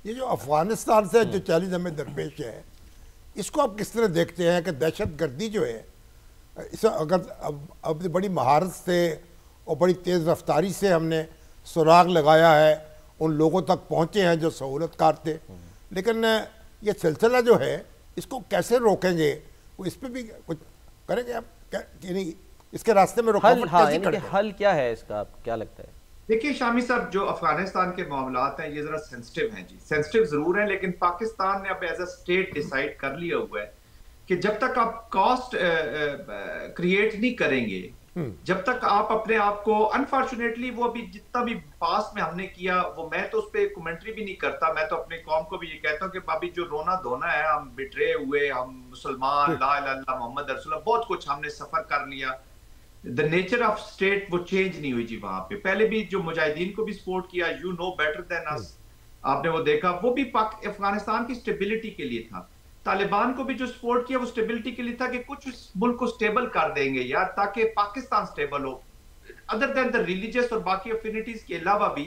ये जो अफगानिस्तान से जो चैलेंज हमें दरपेश है, इसको आप किस तरह देखते हैं कि दहशत गर्दी जो है, इसे अगर अब बड़ी महारत से और बड़ी तेज़ रफ्तारी से हमने सुराग लगाया है, उन लोगों तक पहुँचे हैं जो सहूलतकार थे, लेकिन ये सिलसिला जो है इसको कैसे रोकेंगे, वो इस पर भी कुछ करेंगे आप क्या, यानी इसके रास्ते में रुकावट कैसे करेंगे? हल क्या है इसका, आप क्या लगता है? देखिए शामी साहब, जो अफगानिस्तान के मामलात हैं ये जरा सेंसिटिव हैं जी, सेंसिटिव जरूर हैं, लेकिन पाकिस्तान ने अब एज अ स्टेट डिसाइड कर लिया हुआ है कि जब तक आप कॉस्ट क्रिएट नहीं करेंगे, जब तक आप अपने आप को, अनफॉर्चुनेटली वो अभी जितना भी पास में हमने किया, वो मैं तो उस पर कमेंट्री भी नहीं करता, मैं तो अपने कौम को भी ये कहता हूँ कि अभी जो रोना धोना है, हम बिटरे हुए, हम मुसलमान, ला इलाहा इल्लल्लाह मोहम्मद रसूलुल्लाह, बहुत कुछ हमने सफर कर लिया। द नेचर ऑफ स्टेट वो चेंज नहीं हुई जी। वहां पे पहले भी जो मुजाहिदीन को भी सपोर्ट किया, you know better than us, आपने वो देखा, वो भी अफगानिस्तान की स्टेबिलिटी के लिए था। तालिबान को भी जो सपोर्ट किया वो स्टेबिलिटी के लिए था कि कुछ इस मुल्क को स्टेबल कर देंगे यार, ताकि पाकिस्तान स्टेबल हो। अदर देन द रिलीजियस और बाकी अफिनिटीज के अलावा भी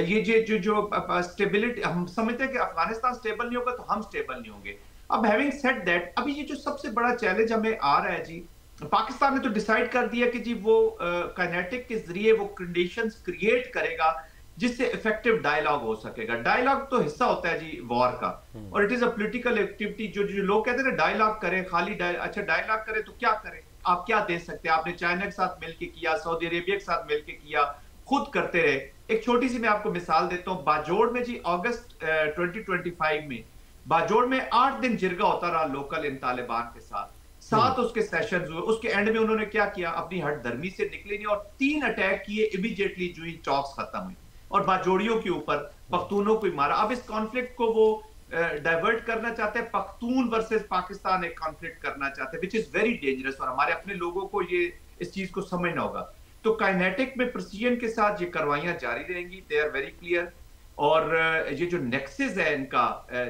ये जो स्टेबिलिटी, हम समझते हैं कि अफगानिस्तान स्टेबल नहीं होगा तो हम स्टेबल नहीं होंगे। अब हैविंग सेड दैट, अभी ये जो सबसे बड़ा चैलेंज हमें आ रहा है जी, पाकिस्तान ने तो डिसाइड कर दिया कि जी वो काइनेटिक के जरिए वो कंडीशंस क्रिएट करेगा जिससे इफेक्टिव डायलॉग हो सकेगा। डायलॉग तो हिस्सा होता है जी वॉर का, और it is a political activity. जो जो लोग कहते हैं ना डायलॉग करें, खाली अच्छा डायलॉग करें तो क्या करें, आप क्या दे सकते हैं? आपने चाइना के साथ मिलकर किया, सऊदी अरेबिया के साथ मिलकर किया, खुद करते रहे। एक छोटी सी मैं आपको मिसाल देता हूँ, बाजोड़ में जी अगस्त 2025 में बाजोड़ में 8 दिन जिरगा होता रहा लोकल इन तालिबान के साथ, 7 उसके सेशंस हुए। उसके एंड में उन्होंने क्या किया, अपनी हटधर्मी से निकले नहीं और 3 अटैक किए इमीडिएटली जो ही टॉक्स खत्म हुई, और बाजोड़ियों के ऊपर पख्तूनों को मारा। अब इस कॉन्फ्लिक्ट को वो डाइवर्ट करना चाहते हैं, पख्तून वर्सेस पाकिस्तान एक कॉन्फ्लिक्ट करना चाहते हैं, विच इज वेरी डेंजरस, और हमारे अपने लोगों को ये इस चीज को समझना होगा। तो काइनेटिक में प्रिसीजन के साथ ये कार्रवाइयां जारी रहेंगी, दे आर वेरी क्लियर। और ये जो नेक्सेस है इनका,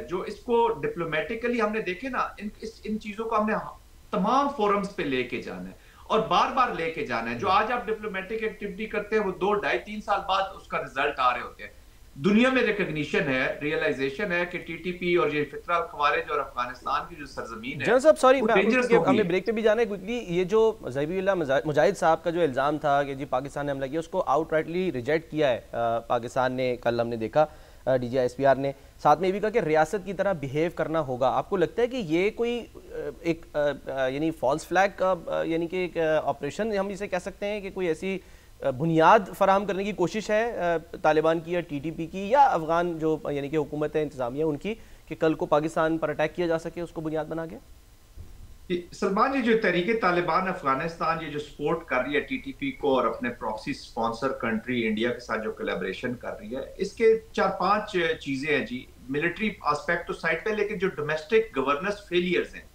जो इसको डिप्लोमेटिकली हमने देखे ना, इन चीजों को हमने तमाम फोरम्स पे लेके जाना है और बार बार लेके जाना है। जो आज आप डिप्लोमेटिक एक्टिविटी करते हैं वो 2, 2.5, 3 साल बाद उसका रिजल्ट आ रहे होते हैं। दुनिया में रिकॉग्निशन है, रियलाइजेशन है कि टीटीपी और ये फितरा खवारिज और अफगानिस्तान की जो सरजमीन है, जनरल साहब सॉरी, हमें ब्रेक पे भी जाना है क्विकली। ये जो ज़बीहुल्लाह मुजाहिद साहब का जो इल्ज़ाम था कि जी पाकिस्तान ने हमला किया, उसको आउटराइटली रिजेक्ट किया है पाकिस्तान ने। कल हमने देखा DGISPR ने साथ में ये भी कहा कि रियासत की तरह बिहेव करना होगा। आपको लगता है कि ये कोई एक यानी फॉल्स फ्लैग का यानी कि एक ऑपरेशन हम इसे कह सकते हैं कि कोई ऐसी बुनियाद फराहम करने की कोशिश है तालिबान की या TTP की या अफगान जो यानी कि हुकूमत इंतजामिया उनकी, कि कल को पाकिस्तान पर अटैक किया जा सके, उसको बुनियाद बना के? सलमान जी, जो तरीके तालिबान अफगानिस्तान ये जो सपोर्ट कर रही है TTP को और अपने प्रॉक्सी स्पॉन्सर कंट्री इंडिया के साथ जो कोलैबोरेशन कर रही है, इसके 4-5 चीजें हैं जी। मिलिट्री एस्पेक्ट तो साइड पे, लेकिन जो डोमेस्टिक गवर्नेंस फेलियर्स हैं,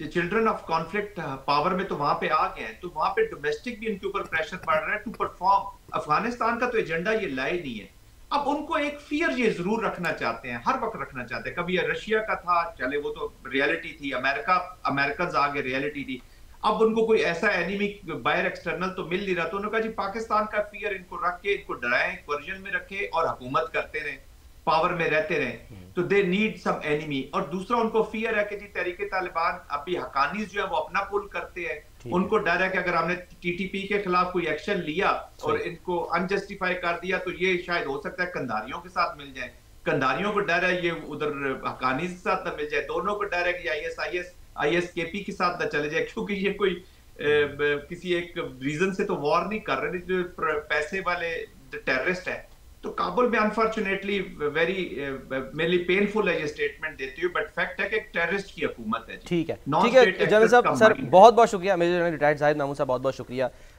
चिल्ड्रन ऑफ कॉन्फ्लिक्ट पावर में तो वहां पे आ गए हैं, तो वहां पे डोमेस्टिक भी इनके ऊपर प्रेशर पड़ रहा है टू परफॉर्म। अफगानिस्तान का तो एजेंडा ये लाए नहीं है। अब उनको एक फियर ये जरूर रखना चाहते हैं, हर वक्त रखना चाहते हैं। कभी रशिया का था, चले वो तो रियलिटी थी, अमेरिकन आगे रियलिटी थी। अब उनको कोई ऐसा एनिमी बाहर एक्सटर्नल तो मिल नहीं रहा, तो उन्होंने कहा जी पाकिस्तान का फियर इनको रख के, इनको डराएं, वर्जन में रखे और हुकूमत करते रहे, पावर में रहते रहे। तो दे नीड सम एनिमी। और दूसरा उनको फियर है कि जी तहरीके तालिबान अभी हकानीज जो है वो अपना पुल करते हैं, उनको डर है कि अगर हमने TTP के खिलाफ कोई एक्शन लिया और इनको अनजस्टिफाई कर दिया तो ये शायद हो सकता है कंधारियों के साथ मिल जाए। कंधारियों को डर है ये उधर हकानीज के साथ ना मिल जाए, दोनों को डर है कि ISKP के साथ ना चले जाए, क्योंकि ये कोई किसी एक रीजन से तो वॉर नहीं कर रहे, जो पैसे वाले टेररिस्ट है। तो काबुल में अनफॉर्चुनेटली वेरी मेनली पेनफुल है ये स्टेटमेंट देती हूँ, बट फैक्ट है कि एक टेररिस्ट की हुकूमत है। ठीक है जनरल साहब, सर बहुत बहुत शुक्रिया। Major general retired Zahid Mahmood Sahab, बहुत बहुत शुक्रिया।